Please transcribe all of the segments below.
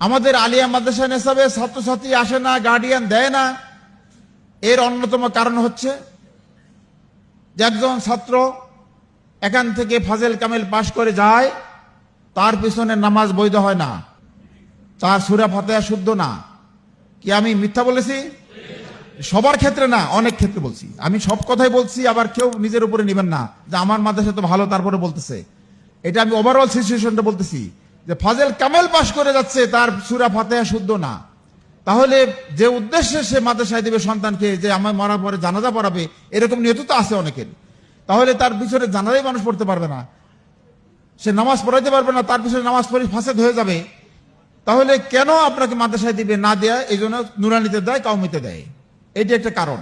আমাদের আলিয়া মাদ্রাসা নেশাবে ছাত্রছাত্রী আসে না, গার্ডিয়ান দেয় না। এর অন্যতম কারণ হচ্ছে যে একজন ছাত্র এখান থেকে ফাজেল কামেল পাশ করে যায়, তার পিছনে নামাজ বৈধ হয় না, তার সূরা ফাতিহা শুদ্ধ না। কি আমি মিথ্যা বলেছি? সবার ক্ষেত্রে না, অনেক ক্ষেত্রে বলছি। আমি সব কথাই বলছি, আবার কেউ নিজের উপরে নেবেন না যে আমার মাদ্রাসা তো ভালো তারপরে বলতেছে। এটা আমি ওভারঅল সিচুয়েশনটা বলতেছি যে ফাজেল কামেল পাশ করে যাচ্ছে, তার সূরা ফাতিহা শুদ্ধ না। তাহলে যে উদ্দেশ্যে সে মাদ্রাসায় দিবে সন্তানকে, যে আমার মরার পরে জানাজা পড়াবে, এরকম নিয়ত তো আছে অনেকের। তাহলে তার পিছনে জানাজাই মানুষ পড়তে পারবে না, সে নামাজ পড়াইতে পারবে না, তার পিছনে নামাজ পড়ে ফাসাদ হয়ে যাবে। তাহলে কেন আপনাকে মাদ্রাসায় দিবে? না দেয়া এই জন্য নুরানিতে দেয়, কাউমিতে দেয়। এটি একটা কারণ।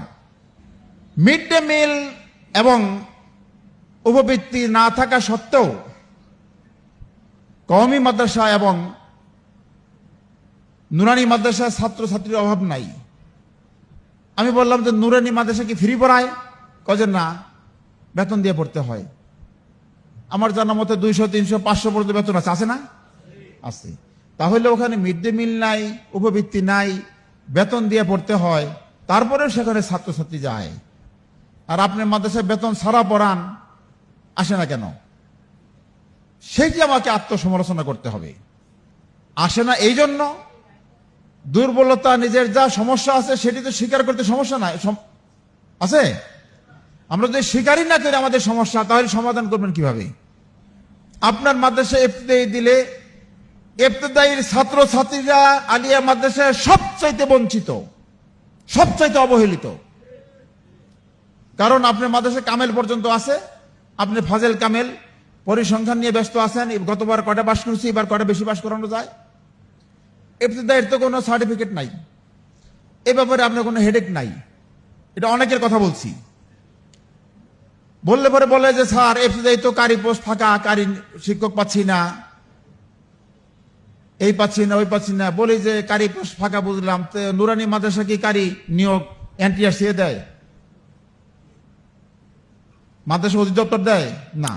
মিড ডে মিল এবং উপবৃত্তি না থাকা সত্ত্বেও কওমি মাদ্রাসা এবং নুরানি মাদ্রাসায় ছাত্রছাত্রীর অভাব নাই। আমি বললাম যে নুরানি মাদ্রাসা কি ফ্রি পড়ায়? কজন না, বেতন দিয়ে পড়তে হয়। আমার জানা মতে 200, 300, 500 পর্যন্ত বেতন আছে, আছে না? আছে। তাহলে ওখানে মিড ডে মিল নাই, উপবৃত্তি নাই, বেতন দিয়ে পড়তে হয়, তারপরেও সেখানে ছাত্রছাত্রী যায়। আর আপনি মাদ্রাসায় বেতন ছাড়া পড়ান, আসে না কেন? সেইটি আমাকে আত্মসমালোচনা করতে হবে। আসে না এই জন্য দুর্বলতা, নিজের যা সমস্যা আছে সেটি তো স্বীকার করতে সমস্যা নাই আছে। আমরা যদি স্বীকারই না করি আমাদের সমস্যা, তাহলে সমাধান করবেন কিভাবে? আপনার মাদ্রাসা ইবতেদায়ী দিলে ইবতেদায়ীর ছাত্রছাত্রীরা আলিয়া মাদ্রাসায় সবচাইতে বঞ্চিত, সবচাইতে অবহেলিত। কারণ আপনার মাদ্রাসায় কামেল পর্যন্ত আছে, আপনি ফাজেল কামেল পরিসংখ্যান নিয়ে ব্যস্ত আছেন। গতবার কয়টা পাস করেছি, এবার কয়টা বেশি পাস করানো যায়। ইবতেদায়ীর তো কোনো সার্টিফিকেট নাই, এ ব্যাপারে আপনার কোনো হেডেক নাই। এটা অনেকের কথা বলছি। বললে পরে বলে যে স্যার ইবতেদায়ী তো কারি পোস্ট ফাঁকা, কারি শিক্ষক পাচ্ছি না, এই পাচ্ছি না, ওই পাচ্ছি না। বলি যে কারি পোস্ট ফাঁকা বুঝলাম, তো নুরানি মাদ্রাসা কি কারি নিয়োগ এনটিআর দিয়ে দেয়? মাদ্রাসা অধিদপ্তর দেয় না।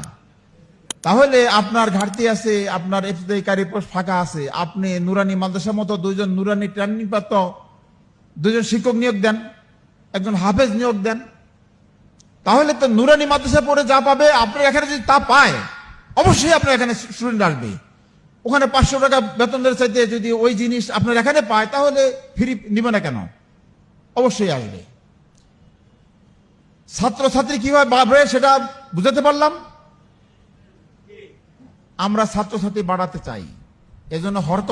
তাহলে আপনার ঘাটতি আছে, আপনার ইবতেদায়ী কারি পোস্ট ফাঁকা আছে, আপনি নুরানি মাদ্রাসার মতো 2জন নুরানি ট্রেনিং প্রাপ্ত 2জন শিক্ষক নিয়োগ দেন, একজন হাফেজ নিয়োগ দেন। তাহলে তো নুরানি মাদ্রাসা পড়ে যা পাবে আপনার এখানে যদি তা পায়, অবশ্যই আপনার এখানে স্টুডেন্ট আসবে। ওখানে 500 টাকা বেতনের চাইতে যদি ওই জিনিস আপনার এখানে পায়, তাহলে ফ্রি নিবে না কেন? অবশ্যই আসবে। ছাত্রছাত্রী কিভাবে বাড়বে সেটা বুঝাতে পারলাম। আমরা ছাত্রছাত্রী বাড়াতে চাই, এজন্য হরকত